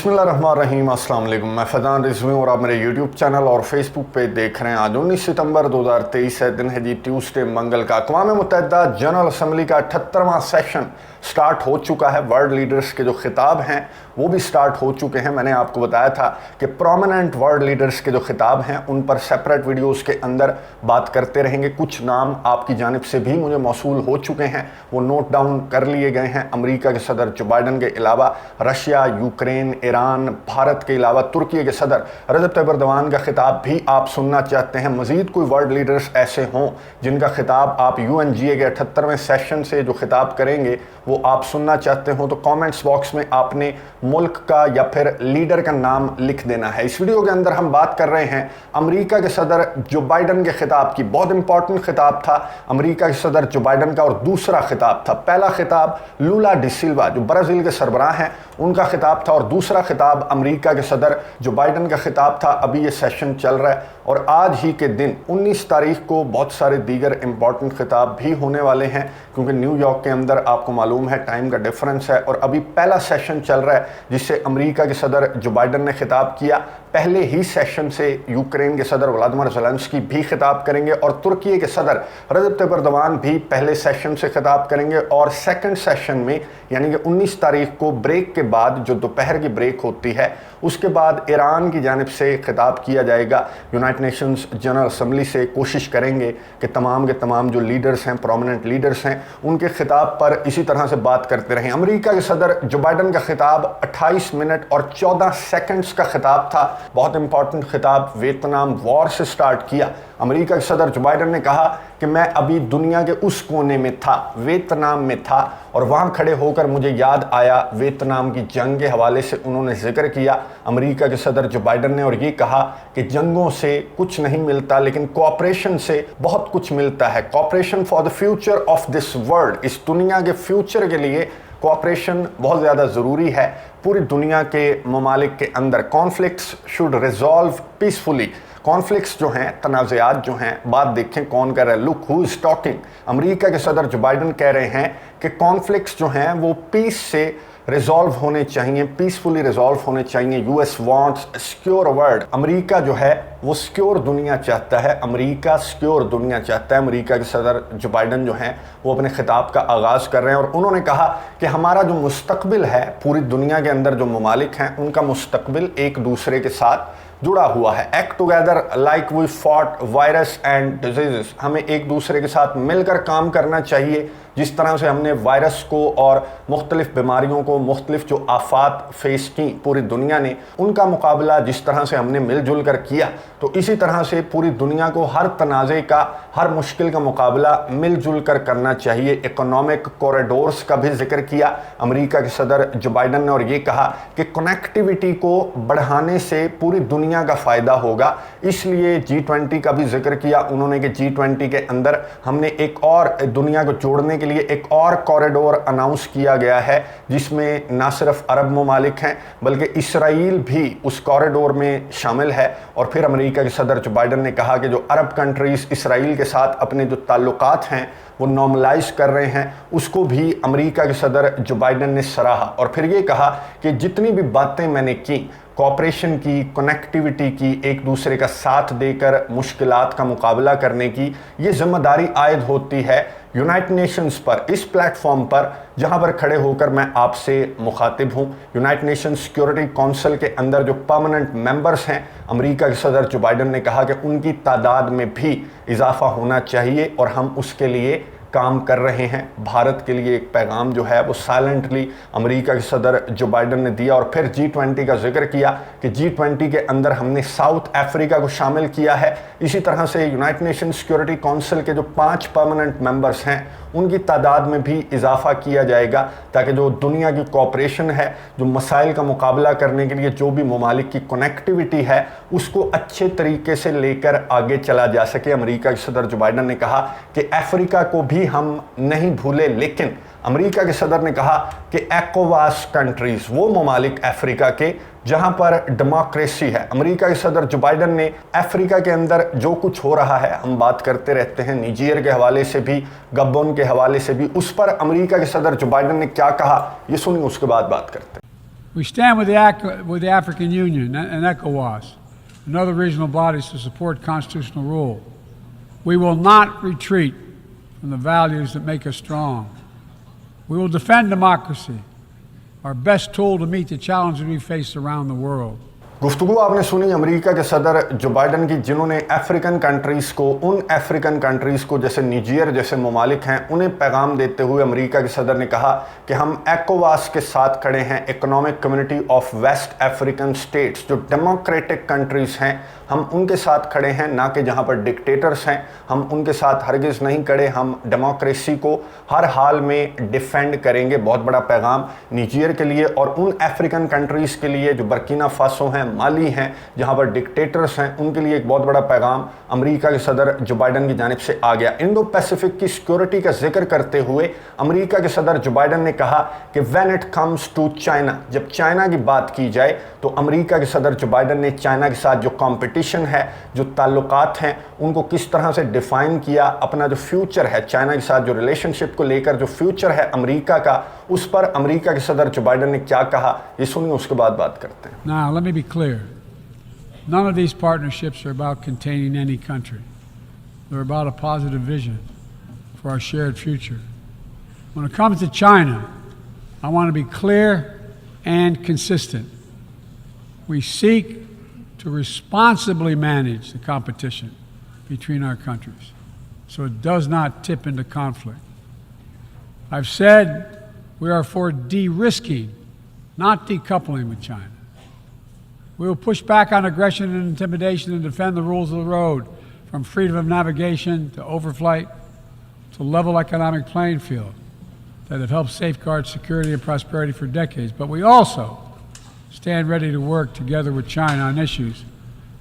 बिस्मिल्लाहिर्रहमानिर्रहीम, अस्सलाम वालेकुम। मैं फैज़ान रिज़वी और आप मेरे यूट्यूब चैनल और फेसबुक पे देख रहे हैं। आज 19 सितंबर 2023 है, दिन है जी ट्यूसडे, मंगल का। अक़वाम मुत्तहिदा जनरल असम्बली का 78वां सेशन स्टार्ट हो चुका है। वर्ल्ड लीडर्स के जो खिताब हैं वो भी स्टार्ट हो चुके हैं। मैंने आपको बताया था कि प्रोमिनेंट वर्ल्ड लीडर्स के जो खिताब हैं उन पर सेपरेट वीडियोस के अंदर बात करते रहेंगे। कुछ नाम आपकी जानिब से भी मुझे मौसूल हो चुके हैं, वो नोट डाउन कर लिए गए हैं। अमेरिका के सदर जो बाइडन के अलावा रशिया, यूक्रेन, ईरान, भारत के अलावा तुर्की के सदर रजब तैयब एर्दोगान का खिताब भी आप सुनना चाहते हैं। मज़ीद कोई वर्ल्ड लीडर्स ऐसे हों जिनका खिताब आप UNGA के 78वें सेशन से जो खिताब करेंगे वो आप सुनना चाहते हो तो कमेंट्स बॉक्स में आपने मुल्क का या फिर लीडर का नाम लिख देना है। इस वीडियो के अंदर हम बात कर रहे हैं अमेरिका के सदर जो बाइडन के खिताब की। बहुत इंपॉर्टेंट खिताब था अमेरिका के सदर जो बाइडन का, और दूसरा खिताब था, पहला खिताब लूला डी सिल्वा जो ब्राज़ील के सरबराह हैं उनका खिताब था, और दूसरा खिताब अमेरिका के सदर जो बाइडन का खिताब था। अभी ये सेशन चल रहा है और आज ही के दिन 19 तारीख को बहुत सारे दीगर इंपॉर्टेंट खिताब भी होने वाले हैं, क्योंकि न्यूयॉर्क के अंदर आपको मालूम है टाइम का डिफरेंस है। और अभी पहला सेशन चल रहा है जिससे अमेरिका के सदर जो बाइडन ने खिताब किया। पहले ही सेशन से यूक्रेन के सदर व्लादिमीर ज़ेलेंस्की भी खिताब करेंगे और तुर्की के सदर रजब तैयब एर्दोगान भी पहले सेशन से खिताब करेंगे। और सेकंड सेशन में यानी कि 19 तारीख को ब्रेक के बाद, जो दोपहर की ब्रेक होती है, उसके बाद ईरान की जानिब से खिताब किया जाएगा। यूनाइटेड नेशंस जनरल असम्बली से कोशिश करेंगे कि तमाम के तमाम जो लीडर्स हैं, प्रोमिनेंट लीडर्स हैं, उनके खिताब पर इसी तरह से बात करते रहें। अमेरिका के सदर जो बाइडन का खिताब 28 मिनट और 14 सेकंड्स का खिताब था। बहुत इंपॉर्टेंट खिताब वियतनाम वॉर से स्टार्ट किया। अमेरिका के सदर जो बाइडन ने कहा कि मैं अभी दुनिया के उस कोने में था, वियतनाम में था, और वहाँ खड़े होकर मुझे याद आया वियतनाम की जंग के हवाले से उन्होंने जिक्र किया अमेरिका के सदर जो बाइडन ने, और ये कहा कि जंगों से कुछ नहीं मिलता लेकिन कोऑपरेशन से बहुत कुछ मिलता है। Cooperation for the future of this world, इस दुनिया के फ्यूचर के लिए कोऑपरेशन बहुत ज़्यादा ज़रूरी है। पूरी दुनिया के ममालिक के अंदर conflicts should resolve peacefully. Conflicts जो हैं, तनाज़ात जो हैं, बात देखें कौन कर रहा है, look who is talking. America के सदर जो बाइडन कह रहे हैं कि कॉन्फ्लिक्ट्स जो हैं वो पीस से रिजॉल्व होने चाहिए, पीसफुली रिजॉल्व होने चाहिए। US wants secure world. America जो है वो सिक्योर दुनिया चाहता है, अमेरिका सिक्योर दुनिया चाहता है। अमेरिका के सदर जो बाइडन जो हैं वो अपने खिताब का आगाज़ कर रहे हैं और उन्होंने कहा कि हमारा जो मुस्तकबिल है, पूरी दुनिया के अंदर जो ममालिक हैं उनका मुस्तकबिल एक दूसरे के साथ जुड़ा हुआ है। Act together like we fought virus and disease. हमें एक दूसरे के साथ मिलकर काम करना चाहिए, जिस तरह से हमने वायरस को और मुख्तलिफ बीमारियों को, मुख्तलिफ जो आफात फेस की पूरी दुनिया ने, उनका मुकाबला जिस तरह से हमने मिलजुल कर किया, तो इसी तरह से पूरी दुनिया को हर तनाज़े का, हर मुश्किल का मुकाबला मिलजुल कर करना चाहिए। इकोनॉमिक कॉरिडोर्स का भी जिक्र किया अमेरिका के सदर जो बाइडन ने, और ये कहा कि कनेक्टिविटी को बढ़ाने से पूरी दुनिया का फ़ायदा होगा। इसलिए G20 का भी जिक्र किया उन्होंने कि G20 के अंदर हमने एक और दुनिया को जोड़ने के लिए एक और कॉरिडोर अनाउंस किया गया है, जिसमें ना सिर्फ अरब ममालिक हैं बल्कि इसराइल भी उस कॉरिडोर में शामिल है। और फिर अमेरिका के सदर जो बाइडन ने कहा कि जो अरब कंट्रीज़ इसराइल के साथ अपने जो ताल्लुकात हैं वो नॉर्मलाइज कर रहे हैं, उसको भी अमेरिका के सदर जो बाइडन ने सराहा। और फिर ये कहा कि जितनी भी बातें मैंने की, कोऑपरेशन की, कनेक्टिविटी की, एक दूसरे का साथ देकर मुश्किलात का मुकाबला करने की, ये जिम्मेदारी आयद होती है यूनाइटेड नेशंस पर, इस प्लेटफॉर्म पर जहां पर खड़े होकर मैं आपसे मुखातिब हूं। यूनाइटेड नेशंस सिक्योरिटी काउंसिल के अंदर जो परमानेंट मेंबर्स हैं, अमेरिका के सदर जो बाइडन ने कहा कि उनकी तादाद में भी इजाफा होना चाहिए और हम उसके लिए काम कर रहे हैं। भारत के लिए एक पैगाम जो है वो साइलेंटली अमेरिका के सदर जो बाइडन ने दिया। और फिर G20 का जिक्र किया कि G20 के अंदर हमने साउथ अफ्रीका को शामिल किया है। इसी तरह से यूनाइटेड नेशन सिक्योरिटी काउंसिल के जो 5 परमानेंट मेंबर्स हैं उनकी तादाद में भी इजाफा किया जाएगा, ताकि जो दुनिया की कोऑपरेशन है, जो मसाइल का मुकाबला करने के लिए जो भी ममालिक की कनेक्टिविटी है, उसको अच्छे तरीके से लेकर आगे चला जा सके। अमेरिका के सदर जो बाइडन ने कहा कि अफ्रीका को भी हम नहीं भूले, लेकिन अमेरिका के सदर ने कहा कि ECOWAS कंट्रीज़, वो ममालिक अफ्रीका के जहां पर डेमोक्रेसी है। अमेरिका के सदर जो बाइडन ने अफ्रीका के अंदर जो कुछ हो रहा है, हम बात करते रहते हैं निजेर के हवाले से भी, गबोन के हवाले से भी, उस पर अमेरिका के सदर जो बाइडन ने क्या कहा, ये सुनिए, उसके बाद बात करते हैं। We stand with the African Union and ECOWAS and other regional bodies to support constitutional rule. We will not retreat from the values that make us strong. We will defend democracy, our best tool to meet the challenges we face around the world. गुफ्तगू आपने सुनी America के सदर जो Biden की, जिन्होंने African countries को, उन अफ्रीकन कंट्रीज़ को जैसे निजीर जैसे ममालिक हैं, उन्हें पैगाम देते हुए अमेरिका के सदर ने कहा कि हम ECOWAS के साथ खड़े हैं, Economic Community of West African States, जो डेमोक्रेटिक कंट्रीज़ हैं, हम उनके साथ खड़े हैं, ना कि जहां पर डिक्टेटर्स हैं, हम उनके साथ हरगिज़ नहीं खड़े, हम डेमोक्रेसी को हर हाल में डिफेंड करेंगे। बहुत बड़ा पैगाम निजीर के लिए और उन अफ्रीकन कंट्रीज़ के लिए जो बर्किना फासो हैं, माली हैं, जहां पर डिक्टेटर्स हैं, उनके लिए एक बहुत बड़ा पैगाम अमेरिका के सदर जो बाइडन की जानिब से आ गया। इंडो पैसिफिक की सिक्योरिटी का जिक्र करते हुए अमेरिका के सदर जो बाइडन ने कहा कि when it comes to China, जब चाइना की बात की जाए तो अमेरिका के सदर जो बाइडन ने चाइना के साथ जो कंपटीशन है, जो ताल्लुकात हैं, उनको किस तरह से डिफाइन किया, अपना जो फ्यूचर है चाइना के साथ, जो रिलेशनशिप को लेकर जो फ्यूचर है अमेरिका का, उस पर अमेरिका के सदर जो बाइडन ने क्या कहा, ये सुनिए, उसके बाद बात करते हैं। Now, let me be clear. None of these partnerships are about containing any country. They're about a positive vision for our shared future. When it comes to China, I want to be clear and consistent. We seek to responsibly manage the competition between our countries so it does not tip into conflict. I've said we are for de-risking, not decoupling with China. We will push back on aggression and intimidation and defend the rules of the road, from freedom of navigation to overflight to level economic playing field that have helped safeguard security and prosperity for decades. But we also stand ready to work together with China on issues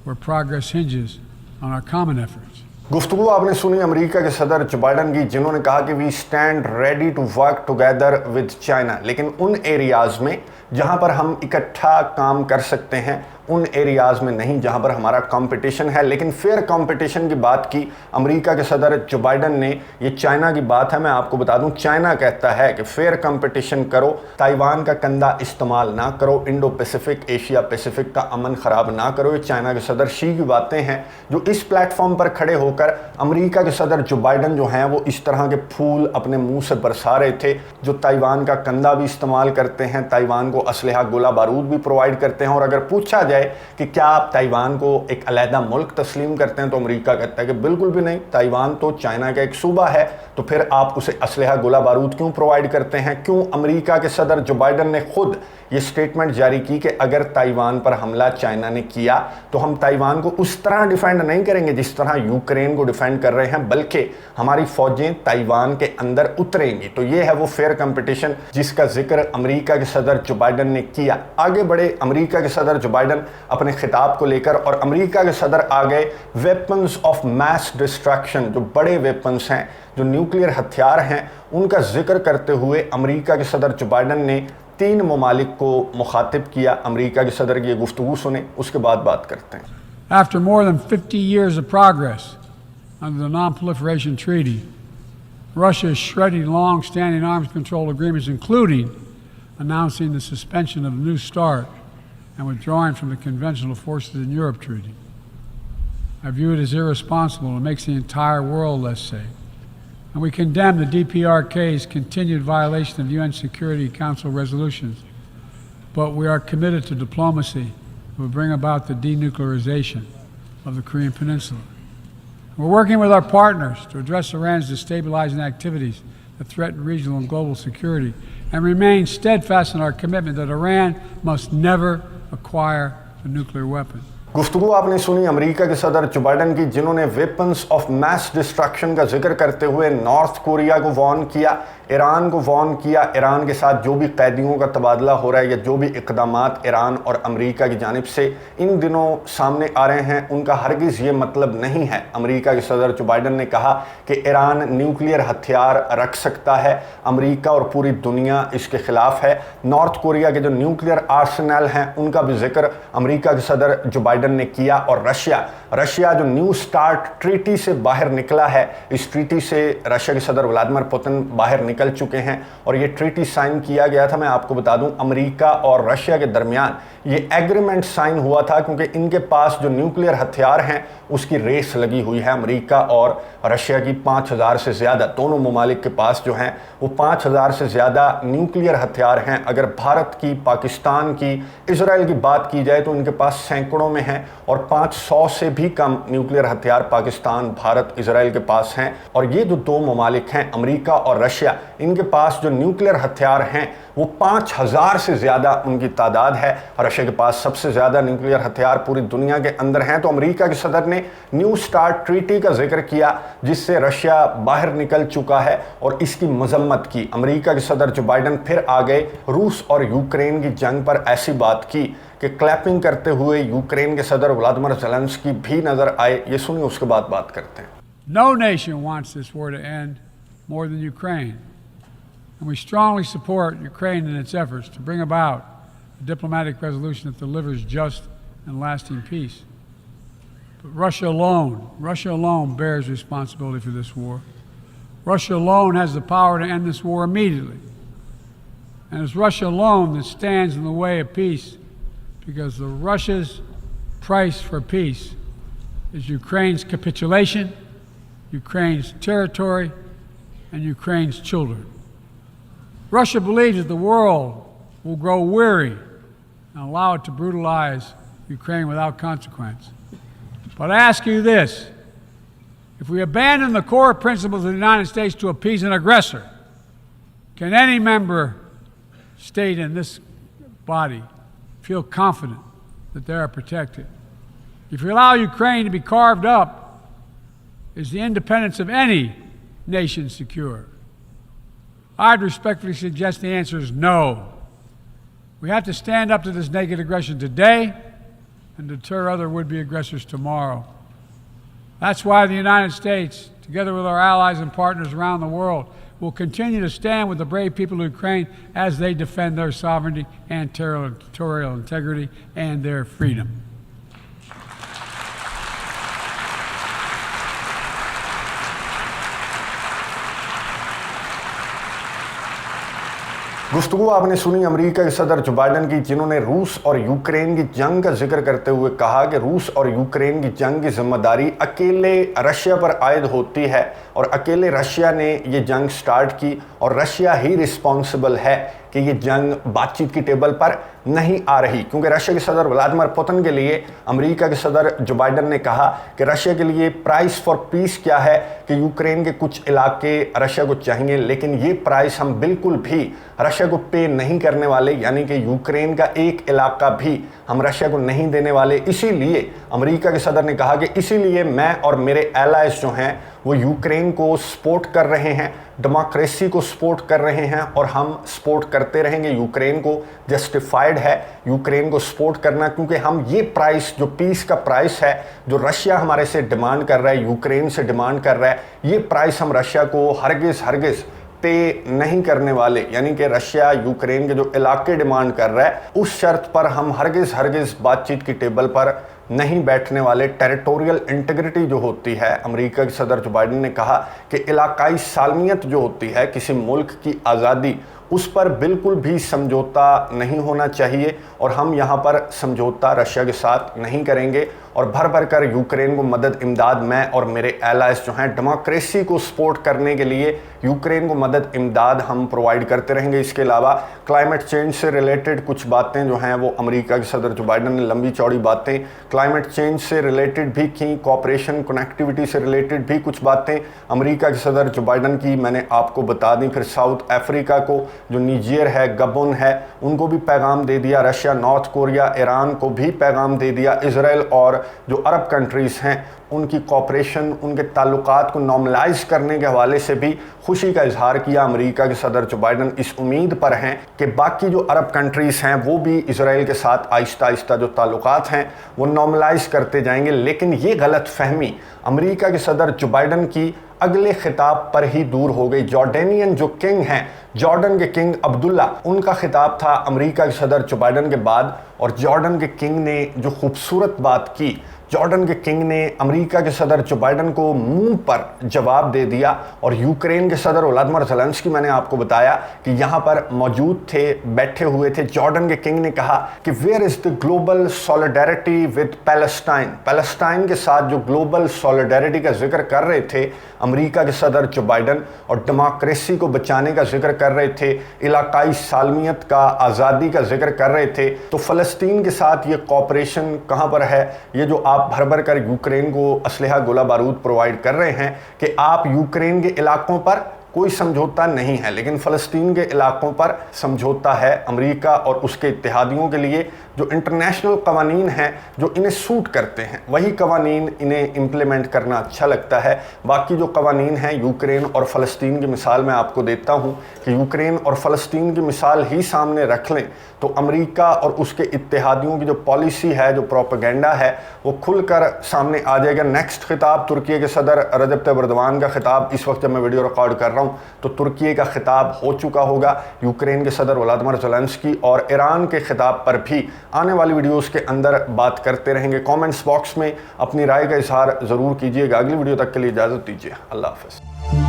where progress hinges on our common efforts. गुफ्तगू आपने सुनी America के सदर जो Biden की, जिन्होंने कहा कि we stand ready to work together with China, लेकिन उन एरियाज़ में जहां पर हम इकट्ठा काम कर सकते हैं, उन एरियाज़ में नहीं जहां पर हमारा कंपटीशन है। लेकिन फेयर कंपटीशन की बात की अमेरिका के सदर जो बाइडन ने, ये चाइना की बात है। मैं आपको बता दूं, चाइना कहता है कि फेयर कंपटीशन करो, ताइवान का कंधा इस्तेमाल ना करो, इंडो पैसिफिक, एशिया पैसिफिक का अमन ख़राब ना करो। ये चाइना के सदर शी की बातें हैं, जो इस प्लेटफॉर्म पर खड़े होकर अमेरिका के सदर जो बाइडन जो हैं वो इस तरह के फूल अपने मुंह से बरसा रहे थे, जो ताइवान का कंधा भी इस्तेमाल करते हैं, ताइवान को असलहा, गोला बारूद भी प्रोवाइड करते हैं। और अगर पूछा जाए कि क्या आप ताइवान को एक अलहदा मुल्क तस्लीम करते हैं, तो अमेरिका कहता है कि बिल्कुल भी नहीं, ताइवान तो चाइना का एक सूबा है, तो फिर आप उसे असलहा, गोला बारूद क्यों प्रोवाइड करते हैं? क्यों अमेरिका के सदर जो बाइडन ने खुद ये स्टेटमेंट जारी की कि अगर ताइवान पर हमला चाइना ने किया तो हम ताइवान को उस तरह डिफेंड नहीं करेंगे जिस तरह यूक्रेन को डिफेंड कर रहे हैं, बल्कि हमारी फौजें ताइवान के अंदर उतरेंगी। तो ये है वो फेयर कंपटीशन जिसका जिक्र अमेरिका के सदर जो बाइडन ने किया। आगे बढ़े अमेरिका के सदर जो बाइडन अपने खिताब को लेकर, और अमेरिका के सदर आ गए वेपन्स ऑफ मैस डिस्ट्रक्शन, जो बड़े वेपन्स हैं, जो न्यूक्लियर हथियार हैं, उनका जिक्र करते हुए अमेरिका के सदर जो बाइडन ने 3 ममालिक को मुखातिब किया। अमेरिका के सदर की ये गुफ्तगू सुने, उसके बाद बात करते हैं। After more than 50 years of progress under the Non-Proliferation Treaty, Russia is shredding long-standing arms control agreements, including announcing the suspension of the New START and withdrawing from the Conventional Forces in Europe Treaty. I view it as irresponsible and makes the entire world less safe. And we condemn the DPRK's continued violation of UN Security Council resolutions, but we are committed to diplomacy that will bring about the denuclearization of the Korean Peninsula. We're working with our partners to address Iran's destabilizing activities that threaten regional and global security, and remain steadfast in our commitment that Iran must never acquire a nuclear weapon. गुफ्तगू आपने सुनी America के सदर जो Biden की, जिन्होंने weapons of mass destruction का जिक्र करते हुए नॉर्थ कोरिया को वार्न किया, ईरान को वार्न किया। ईरान के साथ जो भी कैदियों का तबादला हो रहा है या जो भी इक़दामात ईरान और अमेरिका की जानिब से इन दिनों सामने आ रहे हैं, उनका हरगिज़ ये मतलब नहीं है। अमेरिका के सदर जो बाइडन ने कहा कि ईरान न्यूक्लियर हथियार रख सकता है, अमेरिका और पूरी दुनिया इसके ख़िलाफ़ है। नॉर्थ कोरिया के जो न्यूक्लियर आर्सेनल हैं, उनका भी जिक्र अमेरिका के सदर जो बाइडन बाइडन ने किया। और रशिया जो न्यू स्टार्ट ट्रीटी से बाहर निकला है, इस ट्रीटी से रशिया के सदर व्लादिमीर पुतिन बाहर निकल चुके हैं और ये ट्रीटी साइन किया गया था। मैं आपको बता दूं, अमेरिका और रशिया के दरमियान ये एग्रीमेंट साइन हुआ था क्योंकि इनके पास जो न्यूक्लियर हथियार हैं उसकी रेस लगी हुई है। अमेरिका और रशिया की 5000 से ज़्यादा, दोनों ममालिक के पास जो हैं वो 5000 से ज़्यादा न्यूक्लियर हथियार हैं। अगर भारत की, पाकिस्तान की, इजराइल की बात की जाए तो इनके पास सैकड़ों में हैं और 500 से भी कम न्यूक्लियर हथियार पाकिस्तान, भारत, इजराइल के पास हैं। और ये जो दो ममालिक हैं, अमेरिका और रशिया, इनके पास जो न्यूक्लियर हथियार हैं वो 5000 से ज़्यादा उनकी तादाद है। रशिया के पास सबसे ज़्यादा न्यूक्लियर हथियार पूरी दुनिया के अंदर हैं। तो अमेरिका के सदर ने न्यू स्टार्ट ट्रीटी का जिक्र किया जिससे रशिया बाहर निकल चुका है और इसकी मजम्मत की। अमेरिका के सदर जो बाइडन फिर आ गए, रूस और यूक्रेन की जंग पर ऐसी बात की कि क्लैपिंग करते हुए यूक्रेन के सदर व्लादिमीर ज़ेलेंस्की भी नजर आए। ये सुनिए, उसके बाद बात करते हैं। No nation wants this war to end more than Ukraine. And we strongly support Ukraine in its efforts to bring about a diplomatic resolution that delivers just and lasting peace. But Russia alone bears responsibility for this war. Russia alone has the power to end this war immediately. And it's Russia alone that stands in the way of peace, because Russia's price for peace is Ukraine's capitulation, Ukraine's territory, and Ukraine's children. Russia believes that the world will grow weary and allow it to brutalize Ukraine without consequence. But I ask you this: if we abandon the core principles of the United States to appease an aggressor, can any member state in this body feel confident that they are protected? If we allow Ukraine to be carved up, is the independence of any nation secure? I'd respectfully suggest the answer is no. We have to stand up to this naked aggression today and deter other would-be aggressors tomorrow. That's why the United States, together with our allies and partners around the world, will continue to stand with the brave people of Ukraine as they defend their sovereignty and territorial integrity and their freedom. गुफ्तगू आपने सुनी America के सदर जो Biden की, जिन्होंने रूस और यूक्रेन की जंग का जिक्र करते हुए कहा कि रूस और यूक्रेन की जंग की जिम्मेदारी अकेले रशिया पर आयद होती है और अकेले रशिया ने ये जंग स्टार्ट की और रशिया ही रिस्पॉन्सिबल है कि ये जंग बातचीत की टेबल पर नहीं आ रही। क्योंकि रशिया के सदर व्लादिमीर पुतिन के लिए अमेरिका के सदर जो बाइडन ने कहा कि रशिया के लिए प्राइस फॉर पीस क्या है कि यूक्रेन के कुछ इलाके रशिया को चाहिए, लेकिन ये प्राइस हम बिल्कुल भी रशिया को पे नहीं करने वाले, यानी कि यूक्रेन का एक इलाका भी हम रशिया को नहीं देने वाले। इसीलिए अमेरिका के सदर ने कहा कि इसीलिए मैं और मेरे एलाइज जो हैं वो यूक्रेन को सपोर्ट कर रहे हैं, डेमोक्रेसी को सपोर्ट कर रहे हैं और हम सपोर्ट करते रहेंगे। यूक्रेन को जस्टिफाइड है यूक्रेन को सपोर्ट करना, क्योंकि हम ये प्राइस, जो पीस का प्राइस है, जो रशिया हमारे से डिमांड कर रहा है, यूक्रेन से डिमांड कर रहा है, ये प्राइस हम रशिया को हरगिज़ पे नहीं करने वाले। यानी कि रशिया यूक्रेन के जो इलाके डिमांड कर रहा है उस शर्त पर हम हरगिज़ बातचीत की टेबल पर नहीं बैठने वाले। टेरिटोरियल इंटीग्रिटी जो होती है, अमेरिका के सदर जो बाइडन ने कहा कि इलाकाई सालमियत जो होती है किसी मुल्क की आज़ादी, उस पर बिल्कुल भी समझौता नहीं होना चाहिए और हम यहाँ पर समझौता रशिया के साथ नहीं करेंगे और भर कर यूक्रेन को मदद इमदाद, मैं और मेरे एलाइज जो हैं डेमोक्रेसी को सपोर्ट करने के लिए यूक्रेन को मदद इमदाद हम प्रोवाइड करते रहेंगे। इसके अलावा क्लाइमेट चेंज से रिलेटेड कुछ बातें जो हैं वो अमेरिका के सदर जो बाइडन ने लंबी चौड़ी बातें क्लाइमेट चेंज से रिलेटेड भी की, कोऑपरेशन कनेक्टिविटी से रिलेटेड भी कुछ बातें अमेरिका के सदर जो बाइडन की मैंने आपको बता दी। फिर साउथ अफ्रीका को, जो निजेर है, गबन है, उनको भी पैगाम दे दिया। रशिया, नॉर्थ कोरिया, ईरान को भी पैगाम दे दिया। इजराइल और जो अरब कंट्रीज़ हैं उनकी कोऑपरेशन, उनके ताल्लुकात को नॉर्मलाइज करने के हवाले से भी खुशी का इजहार किया। अमेरिका के सदर जो बाइडन इस उम्मीद पर हैं कि बाकी जो अरब कंट्रीज़ हैं वो भी इजराइल के साथ आहिस्ता जो ताल्लुकात हैं वो नॉर्मलाइज करते जाएंगे। लेकिन ये गलत फहमी अमेरिका के सदर जो बाइडन की अगले खिताब पर ही दूर हो गई। जॉर्डेनियन जो किंग हैं, जॉर्डन के किंग अब्दुल्ला, उनका खिताब था अमेरिका के सदर जो बाइडन के बाद, और जॉर्डन के किंग ने जो खूबसूरत बात की, जॉर्डन के किंग ने अमेरिका के सदर जो बाइडन को मुंह पर जवाब दे दिया। और यूक्रेन के सदर व्लादिमीर ज़ेलेंस्की, मैंने आपको बताया कि यहाँ पर मौजूद थे, बैठे हुए थे। जॉर्डन के किंग ने कहा कि where is the global solidarity with Palestine. Palestine के साथ जो ग्लोबल सॉलिडेरिटी का जिक्र कर रहे थे अमेरिका के सदर जो बाइडन, और डेमोक्रेसी को बचाने का जिक्र कर रहे थे, इलाकाई सालमियत का, आज़ादी का जिक्र कर रहे थे, तो फ़लस्तीन के साथ ये कॉपरेशन कहाँ पर है? ये जो आप भर भर कर यूक्रेन को असलहा, गोला बारूद प्रोवाइड कर रहे हैं कि आप यूक्रेन के इलाकों पर कोई समझौता नहीं है, लेकिन फ़लस्तीन के इलाकों पर समझौता है। अमेरिका और उसके इत्तेहादियों के लिए जो इंटरनेशनल कवानीन हैं, जो इन्हें सूट करते हैं, वही कवानीन इन्हें इम्प्लीमेंट करना अच्छा लगता है। बाकी जो कवानीन हैं, यूक्रेन और फ़लस्तीन की मिसाल मैं आपको देता हूँ कि यूक्रेन और फ़लस्तीन की मिसाल ही सामने रख लें तो अमेरिका और उसके इत्तेहादियों की जो पॉलिसी है, जो प्रोपेगेंडा है, वो खुलकर सामने आ जाएगा। नेक्स्ट खिताब तुर्की के सदर रजब तैयब एर्दोगान का खिताब, इस वक्त जब मैं वीडियो रिकॉर्ड कर रहा हूँ तो तुर्की का खिताब हो चुका होगा। यूक्रेन के सदर व्लादिमीर ज़ेलेंस्की और ईरान के खिताब पर भी आने वाली वीडियोस के अंदर बात करते रहेंगे। कमेंट्स बॉक्स में अपनी राय का इजहार ज़रूर कीजिएगा। अगली वीडियो तक के लिए इजाज़त दीजिए। अल्लाह हाफ़िज़।